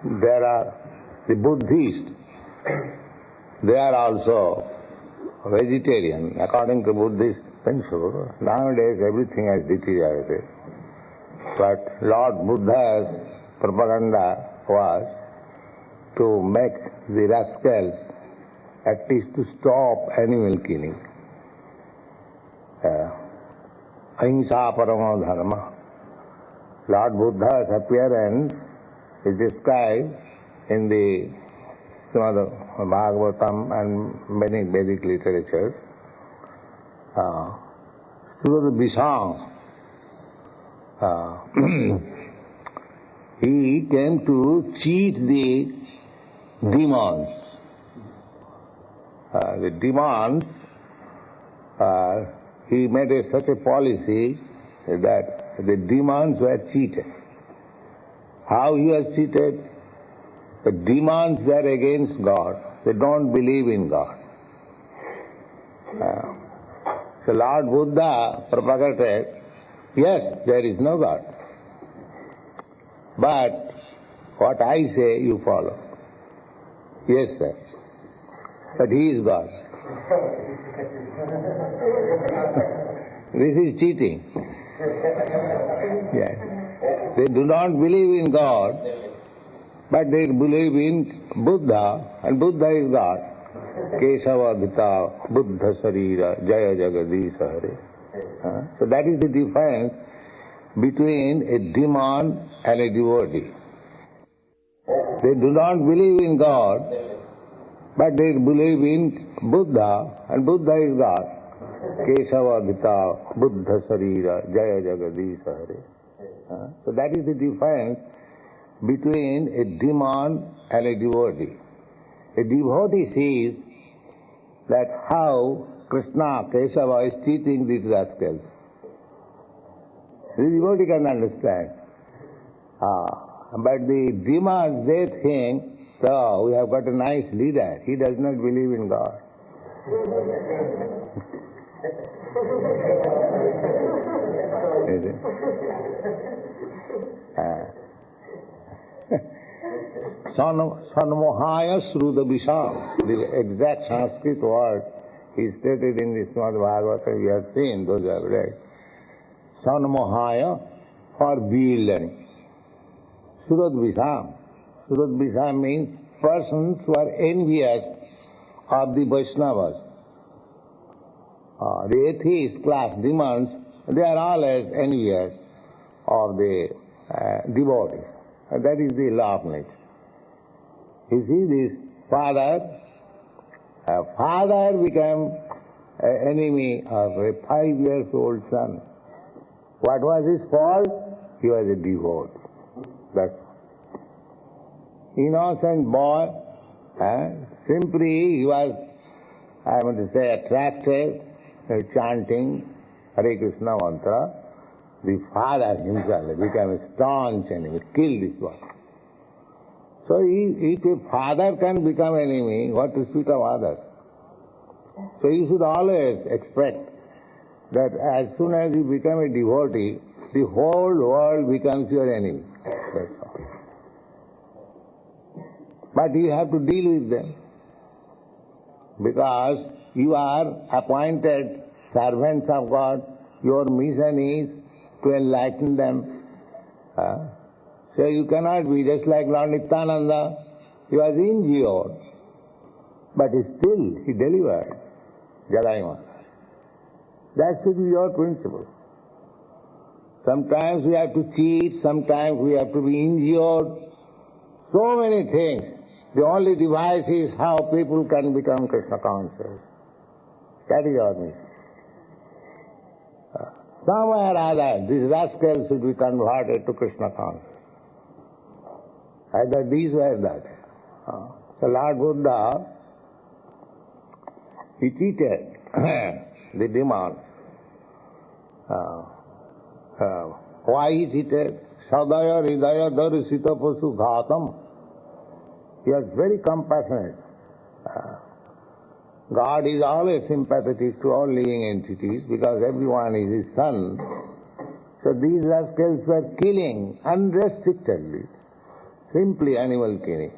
there are the Buddhists, they are also vegetarian. According to Buddhist principle, nowadays everything has deteriorated. But Lord Buddha's propaganda was to make the rascals at least to stop animal killing. Ahimsa paramo dharma. Lord Buddha's appearance is described in the ЩrīmadBhāgavatam and many Vedic literatures. Suvarna Banik, he came to cheat the demons. The demons, he made such a policy that the demons were cheated. How he was cheated? The demons were against God. They don't believe in God. So Lord Buddha propagated, yes, there is no God. But what I say, you follow. Yes, sir. But he is God. This is cheating. Yes. They do not believe in God, but they believe in Buddha, and Buddha is God. Kesavadhita Buddha Sarira Jaya Jagadisa Hare. So that is the difference between a demon and a devotee. They do not believe in God, but they believe in Buddha, and Buddha is God. Kesavadhita Buddha Sarira Jaya Jagadisa Hare. So that is the difference between a demon and a devotee. A devotee sees that how Krishna, Kesava is teaching these rascals. The devotee can understand. But the demons, they think, so we have got a nice leader. He does not believe in God. Sanmohaya Sruda Visham. The exact Sanskrit word is stated in the ЩrīmadBhāgavatam. You have seen, those who have read. Sanmohaya, for bewildering. Surad Visham. Surad Visham means persons who are envious of the Vaishnavas. The atheist class, demons, they are always envious of the devotees. That is the law of nature. You see, this father became an enemy of a 5-year-old son. What was his fault? He was a devotee. That's all. Innocent boy, simply he was, I want to say, attracted, chanting Hare Krishna mantra. The father himself became a staunch enemy, killed this boy. So if a father can become enemy, what to speak of others? So you should always expect that as soon as you become a devotee, the whole world becomes your enemy. That's all. But you have to deal with them, because you are appointed servants of God. Your mission is to enlighten them. So you cannot be just like Lord Nityananda. He was injured, but still he delivered Jagaima. That should be your principle. Sometimes we have to cheat, sometimes we have to be injured. So many things. The only device is how people can become Krishna conscious. That is our mission. Somewhere or other, these rascals should be converted to Krishna consciousness. Either these or that. So Lord Buddha, he cheated the demon. Why he cheated? Sadaya Hridaya Darsita Pasu Ghatam. He was very compassionate. God is always sympathetic to all living entities because everyone is his son. So these rascals were killing unrestrictedly. simply animal killing.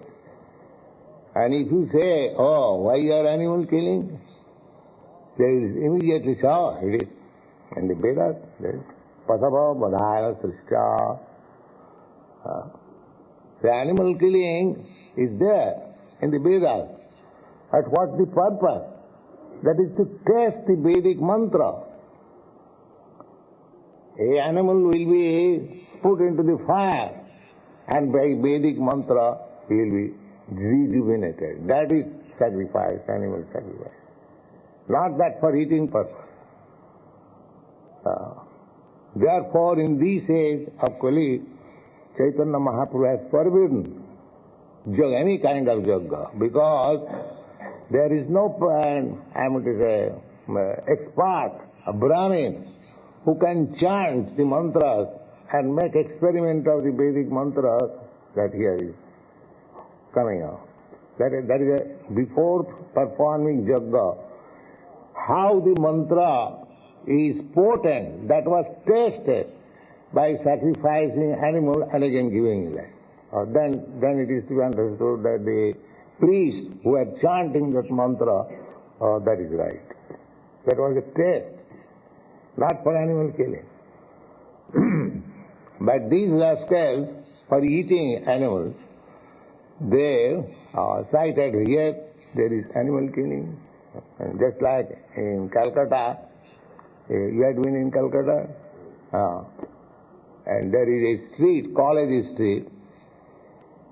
And if you say, oh, why you are animal killing? There is immediately, so it is in the Vedas, there is pasava badhaya srishya. The animal killing is there in the Vedas. But what's the purpose? That is to test the Vedic mantra. A animal will be put into the fire, and by Vedic mantra he will be rejuvenated. That is sacrifice, animal sacrifice. Not that for eating purpose. Therefore, in this age of Kali, Chaitanya Mahaprabhu has forbidden any kind of yoga, because there is no expert, a Brahmin, who can chant the mantras and make experiment of the Vedic mantras that here is coming out. That is before performing yoga, how the mantra is potent, that was tested by sacrificing animal and again giving life. Then it is to be understood that the priests who are chanting that mantra, that is right. That was a test, not for animal killing. But these rascals, for eating animals, they cited here there is animal killing. And just like in Calcutta, you had been in Calcutta, and there is a street, College Street.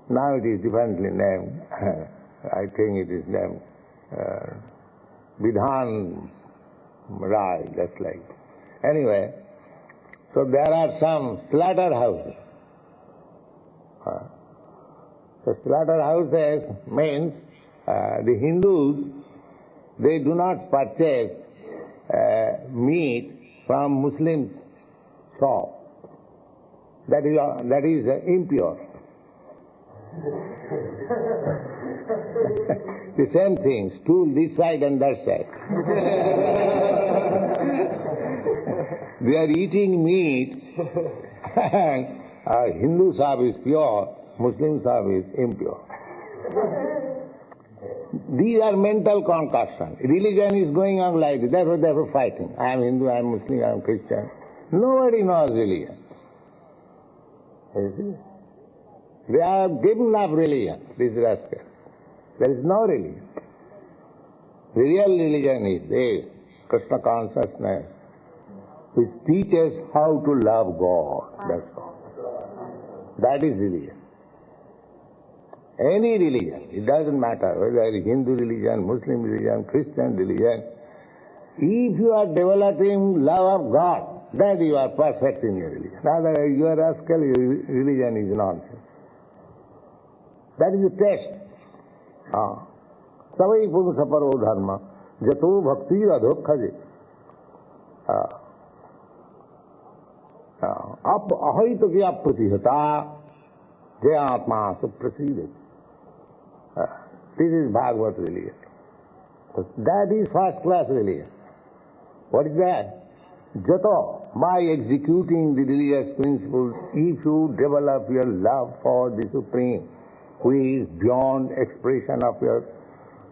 Now it is differently named. I think it is named Vidhan Rai, just like. Anyway, so there are some slaughterhouses. The slaughterhouses means the Hindus, they do not purchase meat from Muslims' shop. That is impure. The same thing, stool this side and that side. They are eating meat, and Hindu shop is pure, Muslim shop is impure. These are mental concoctions. Religion is going on like this. Therefore they are fighting. I am Hindu, I am Muslim, I am Christian. Nobody knows religion. You see? They have given up religion, these rascals. There is no religion. The real religion is this, Krishna Consciousness, which teaches how to love God. That's all. That is religion. Any religion, it doesn't matter whether it is Hindu religion, Muslim religion, Christian religion. If you are developing love of God, then you are perfect in your religion. Otherwise, you are rascal, your religion is nonsense. That is a test. Savai purusha paro dharma, jato bhakti adhokhaje. Ahaita ki apratihata, jayatma suprasiddhi. This is Bhagavad religion. That is first class religion. What is that? Jato, by executing the religious principles, if you develop your love for the Supreme, who is beyond expression of your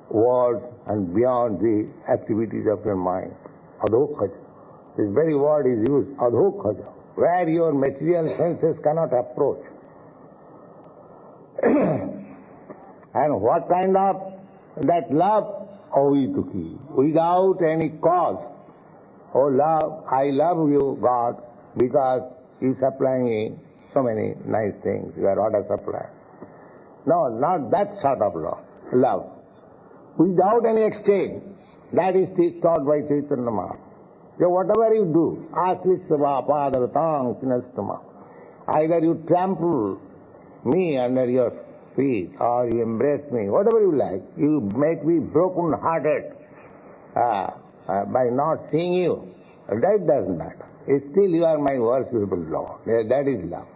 words and beyond the activities of your mind. Adhokhaja. This very word is used, adhokhaja, where your material senses cannot approach. And what kind of that love? Avituki, without any cause. Oh love, I love you, God, because you supply me so many nice things. You are order supplier. No, not that sort of love. Without any exchange. That is taught by Chaitanya Mahaprabhu. So whatever you do, either you trample me under your feet or you embrace me, whatever you like, you make me broken-hearted by not seeing you. That doesn't matter. Still you are my worshipable Lord. That is love.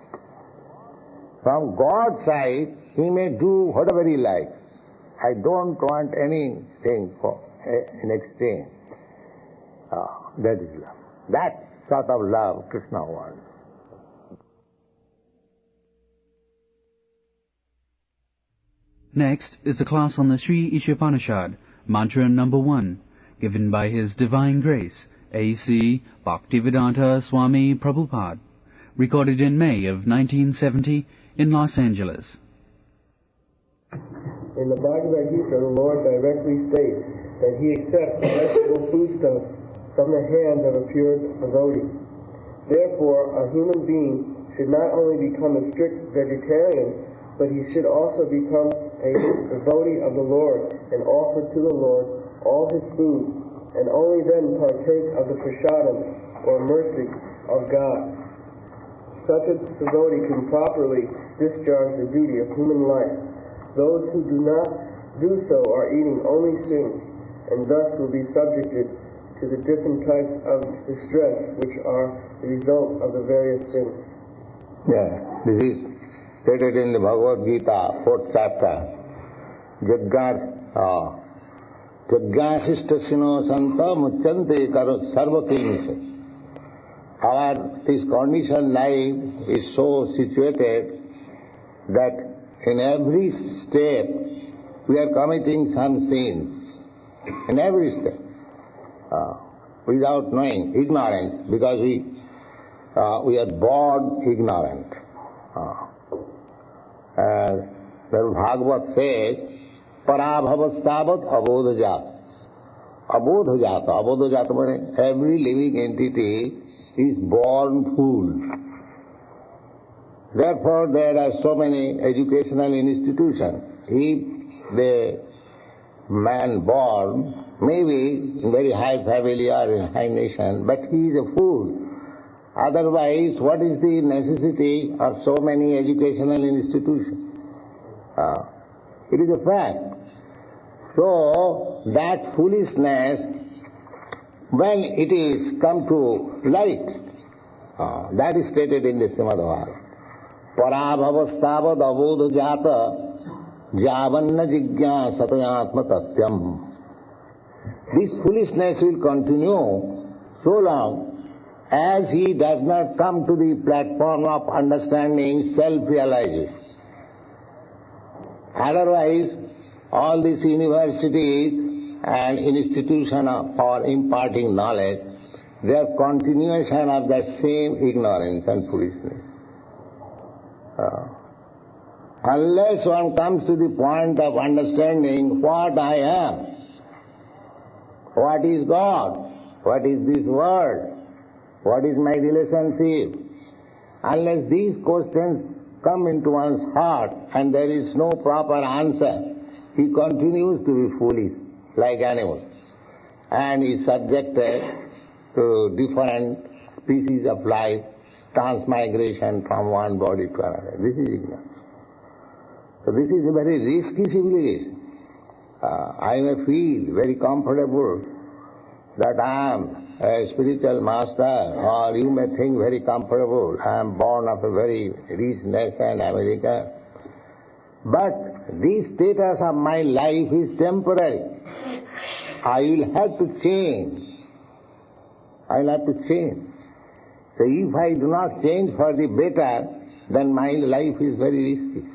From God's side, He may do whatever He likes. I don't want anything in exchange. That is love. That sort of love Krishna wants. Next is a class on the Щrīಈśopaniṣad, mantra number 1, given by His Divine Grace A.C. Bhaktivedanta Swami Prabhupada, recorded in May of 1970 in Los Angeles. In the Bhagavad Gita, the Lord directly states that He accepts vegetable foodstuffs from the hands of a pure devotee. Therefore, a human being should not only become a strict vegetarian, but he should also become a devotee of the Lord and offer to the Lord all his food, and only then partake of the prasadam, or mercy, of God. Such a devotee can properly discharge the duty of human life. Those who do not do so are eating only sins, and thus will be subjected to the different types of distress which are the result of the various sins. Yeah, this is stated in the Bhagavad Gita, 4th chapter. Jagyasishtasino santa muchyante sarva kilmise. This conditioned life is so situated that in every step we are committing some sins. In every step. Without knowing, ignorance, because we are born ignorant. The Bhagavad says, parabhavastavat abodhajat. Abodhajat means every living entity is born fool. Therefore, there are so many educational institutions. If the man born maybe in very high family or in high nation, but he is a fool. Otherwise, what is the necessity of so many educational institutions? It is a fact. So, that foolishness, when it is come to light, that is stated in the ЩrīmadBhāgavatam. Parabhavastavat abodhajata javanna jigyāsatayātma tatyam. This foolishness will continue so long as he does not come to the platform of understanding self-realization. Otherwise, all these universities and institutions for imparting knowledge, they are continuation of that same ignorance and foolishness. Unless one comes to the point of understanding what I am, what is God, what is this world, what is my relationship, unless these questions come into one's heart and there is no proper answer, he continues to be foolish like animals and is subjected to different species of life, transmigration from one body to another. This is ignorance. So this is a very risky civilization. I may feel very comfortable that I am a spiritual master, or you may think very comfortable, I am born of a very rich nation, America. But this status of my life is temporary. I will have to change. I will have to change. So if I do not change for the better, then my life is very risky.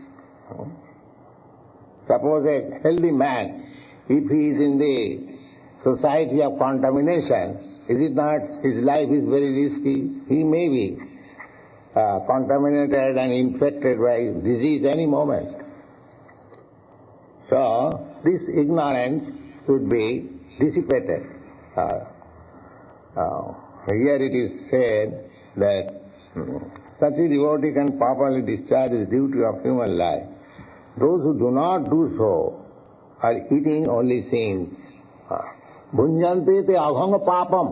Suppose a healthy man, if he is in the society of contamination, is it not his life is very risky? He may be contaminated and infected by disease any moment. So, this ignorance should be dissipated. Here it is said that such a devotee can properly discharge the duty of human life. Those who do not do so are eating only sins. Bhunjante te abhanga papam,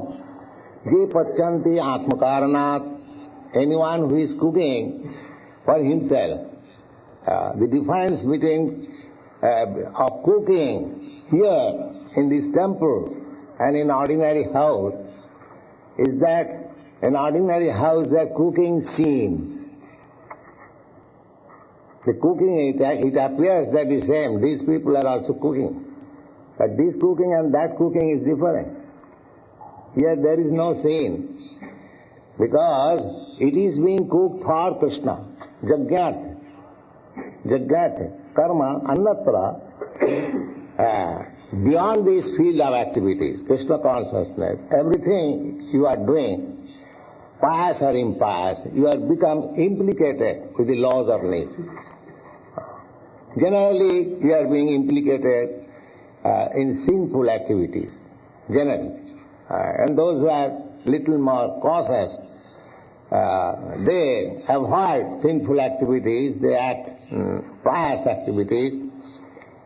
je pachanti atmakaranat. Anyone who is cooking for himself. The difference between of cooking here in this temple and in ordinary house is that in ordinary house they are cooking scenes. The cooking, it appears that the same. These people are also cooking. But this cooking and that cooking is different. Here there is no scene. Because it is being cooked for Krishna. Jagyat. karma annatra, beyond this field of activities, Krishna consciousness, everything you are doing, pious or impious, you have become implicated with the laws of nature. Generally, you are being implicated in sinful activities, generally. And those who are little more cautious, they avoid sinful activities, they act pious activities,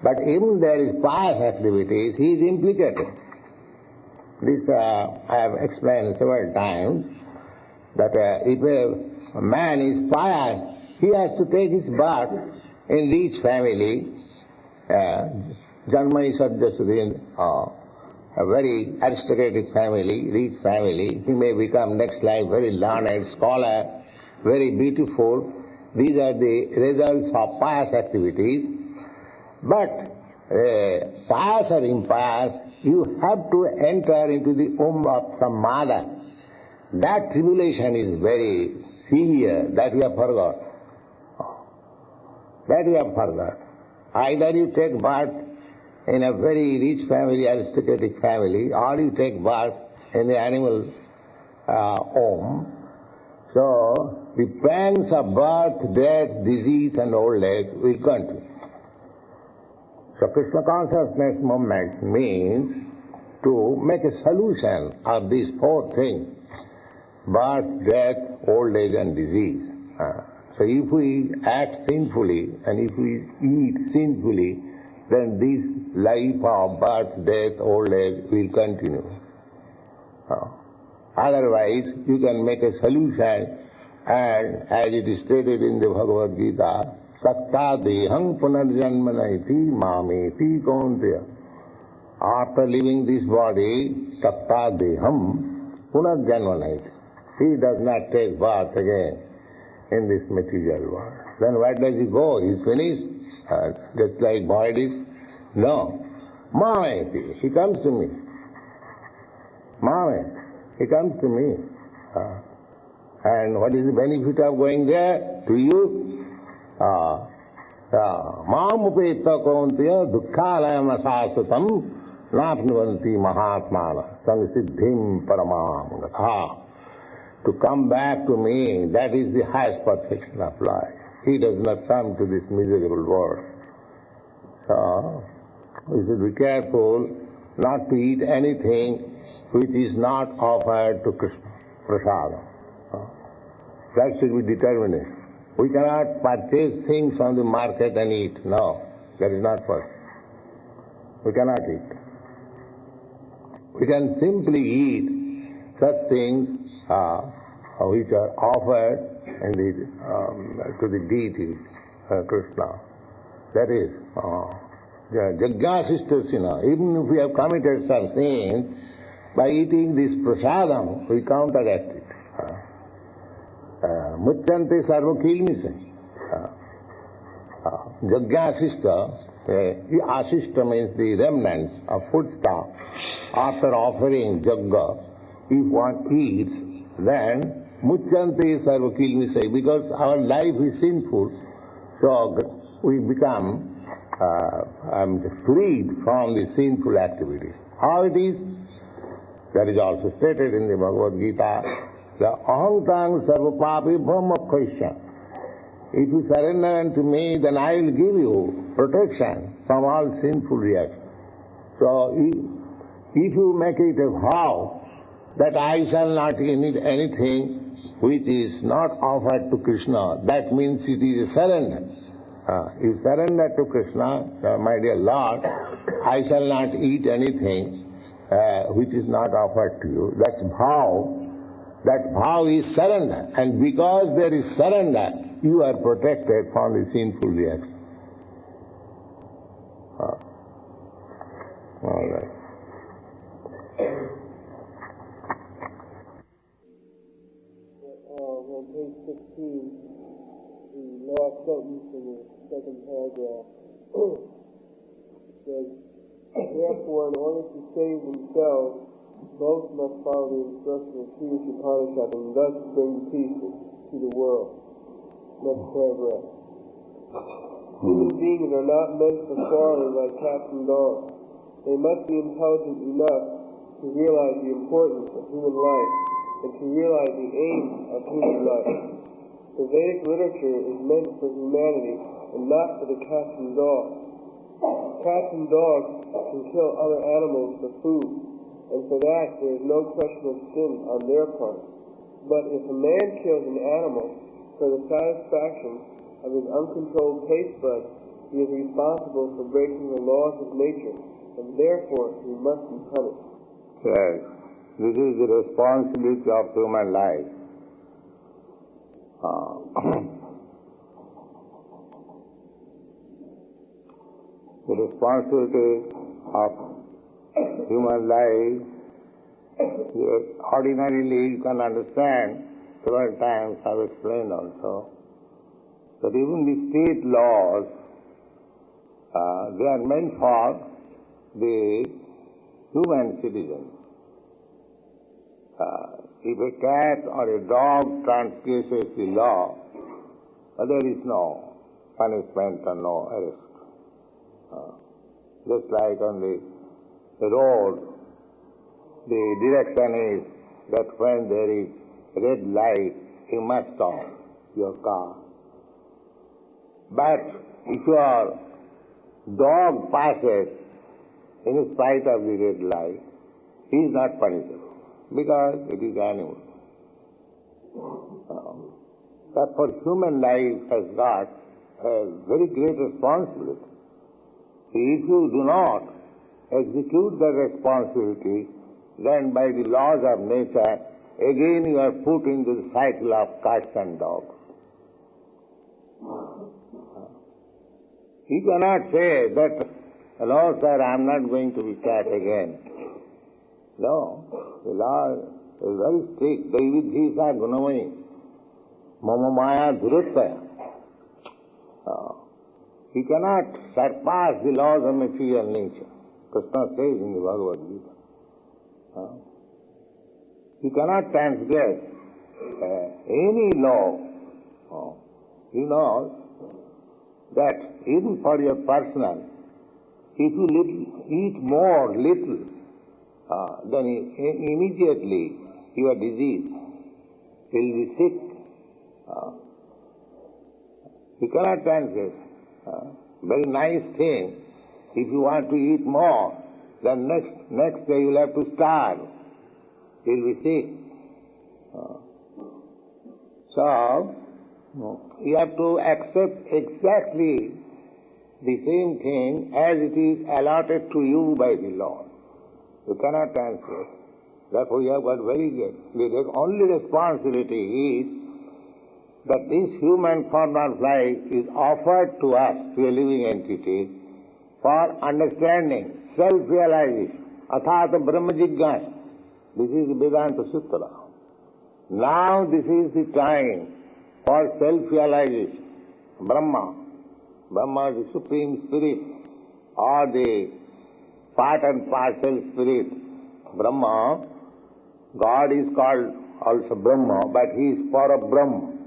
but even there is pious activities, he is implicated. This I have explained several times, that if a man is pious, he has to take his birth in rich family, a very aristocratic family, rich family. He may become next life very learned, scholar, very beautiful. These are the results of pious activities. But pious or impious, you have to enter into the womb of some mother. That tribulation is very severe, that we have forgot. That we have forgot. Either you take birth in a very rich family, aristocratic family, or you take birth in the animal home. So the pangs of birth, death, disease and old age will continue. So Krishna consciousness movement means to make a solution of these four things: birth, death, old age and disease. So if we act sinfully and if we eat sinfully, then this life of birth, death, old age will continue. Otherwise, you can make a solution, and as it is stated in the Bhagavad Gita, Sakta deham punarjanmanaiti mameti kaunteya. After leaving this body, Sakta deham punarjanmanaiti. He does not take birth again in this material world. Then where does he go? He is finished, just like bodies? No. Mameti, he comes to me. Mameti, he comes to me. And what is the benefit of going there? To you? Mam upeta kaunteya dukkhalayam asasatam napnuvanti mahatmana samsiddhim paramam gatha. To come back to me, that is the highest perfection of life. He does not come to this miserable world. So, we should be careful not to eat anything which is not offered to Krishna, prasadam. That should be determined. We cannot purchase things from the market and eat. No, that is not possible. We cannot eat. We can simply eat such things which are offered in to the deity, Krishna. That is, Yajñāsistasya. Even if we have committed some sin, by eating this prasadam, we counteract it. Mucchante sarvakilmise. Yajñāsista, asista means the remnants of foodstuff. After offering yajna, if one eats, then mucchante sarvakilmise, because our life is sinful, so we become freed from the sinful activities. How it is? That is also stated in the Bhagavad Gita. The aham tang sarvapapi brahmakkhaisya. If you surrender unto me, then I will give you protection from all sinful reactions. So if you make it a vow that I shall not eat anything which is not offered to Krishna, that means it is a surrender. You surrender to Krishna, my dear Lord, I shall not eat anything which is not offered to you. That's vow. That vow is surrender. And because there is surrender, you are protected from the sinful reaction. All right. On page 16, the last sentence in the second paragraph says, therefore, in order to save themselves, both must follow the instruction of Щrīīśopaniṣad and thus bring peace to the world. Next paragraph. Human beings are not meant for quarreling like cats and dogs. They must be intelligent enough to realize the importance of human life and to realize the aim of human life. The Vedic literature is meant for humanity and not for the cats and dogs. Cats and dogs can kill other animals for food, and for that there is no question of sin on their part. But if a man kills an animal for the satisfaction of his uncontrolled taste buds, he is responsible for breaking the laws of nature, and therefore he must be punished. Yes, this is the responsibility of human life. The responsibility of human life, ordinarily you can understand, several times I have explained also, that even the state laws, they are meant for the human citizens. If a cat or a dog transgresses the law, there is no punishment or no arrest. Just like on the road, the direction is that when there is red light, you must stop your car. But if your dog passes in spite of the red light, he is not punishable because it is animal. Therefore, human life has got a very great responsibility. If you do not execute that responsibility, then by the laws of nature, again you are put into the cycle of cats and dogs. You cannot say that, no sir, I am not going to be cat again. No, the law is very strict. Daividhisa gunamai, mama maya dhuruttaya. You cannot surpass the laws of material nature. Krishna says in the Bhagavad-gītā. You cannot transgress any law. You know that even for your personal, if you eat more little, then immediately you are diseased. You will be sick. You cannot transgress. Very nice thing. If you want to eat more, then next day you will have to starve. You will be sick. So, you have to accept exactly the same thing as it is allotted to you by the law. You cannot transgress. Therefore, you have got very good. The only responsibility is that this human form of life is offered to us, to a living entity, for understanding, self-realization, athata brahma jigyasa. This is the Vedanta Sutra. Now this is the time for self-realization. Brahma, the Supreme Spirit, or the part and parcel Spirit. Brahma, God is called also Brahma, but He is Para Brahma.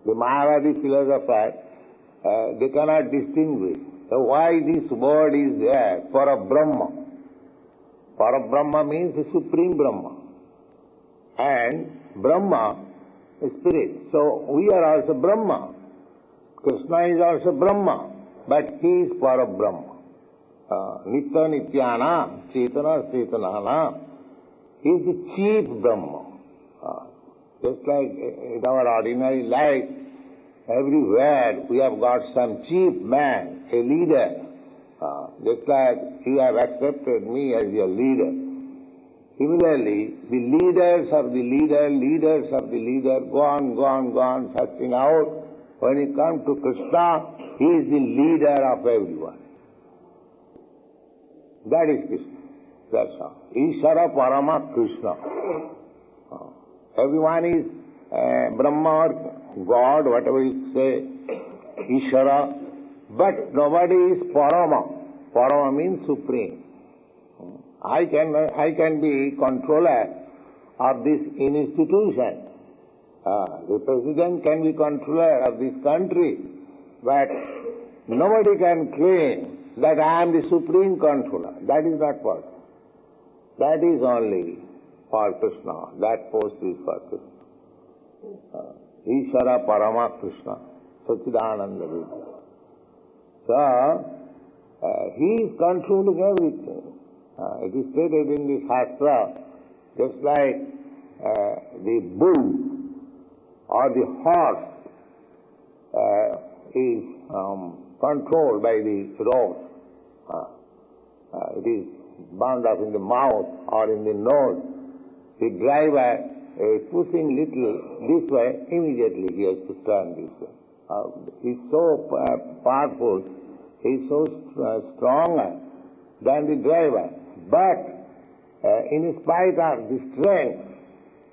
The Mayavadi philosophers, they cannot distinguish. So why this word is there, Para Brahma? Para Brahma means the Supreme Brahma. And Brahma is Spirit. So we are also Brahma. Krishna is also Brahma, but He is Para Brahma. Nitya Nityana, Chetana Chetanana. He is the chief Brahma. Just like in our ordinary life, everywhere we have got some chief man, a leader. Just like you have accepted me as your leader. Similarly, the leaders of the leader go on, searching out. When you come to Krishna, He is the leader of everyone. That is Krishna. That's all. Ishara Parama Krishna. Everyone is Brahma or God, whatever you say, Ishara, but nobody is Parama. Parama means supreme. I can be controller of this institution. The president can be controller of this country, but nobody can claim that I am the supreme controller. That is not possible. That is only for Krishna. That post is for Krishna. Ishvara Parama Krishna, Sachidananda Vidya. So, he is controlling everything. It is stated in the Shastra, just like the bull or the horse is controlled by the rope. It is bound up in the mouth or in the nose. The driver is pushing little this way, immediately he has to turn this way. He is so powerful, he is so stronger than the driver. But in spite of the strength,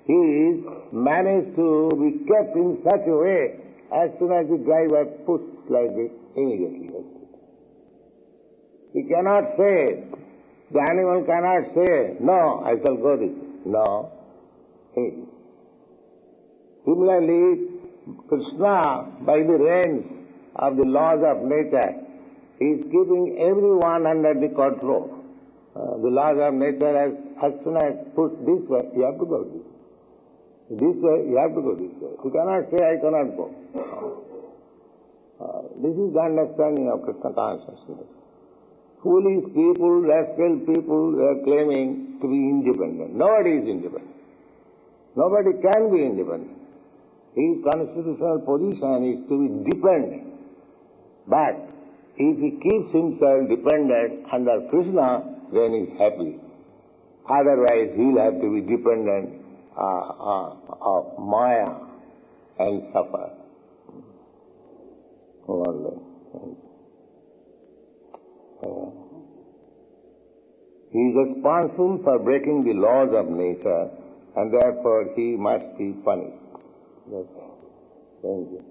he is managed to be kept in such a way, as soon as the driver pushes like this, immediately he has to. He cannot say, the animal cannot say, no, I shall go this way. No. Similarly, Krishna, by the reins of the laws of nature, is keeping everyone under the control. The laws of nature, as soon as put this way, you have to go this way. This way, you have to go this way. You cannot say, I cannot go. This is the understanding of Krishna consciousness. Foolish people, rascal people, they are claiming to be independent. Nobody is independent. Nobody can be independent. His constitutional position is to be dependent. But if he keeps himself dependent under Krishna, then he is happy. Otherwise, he will have to be dependent of Maya and suffer. He is responsible for breaking the laws of nature, and therefore he must be punished. Thank you.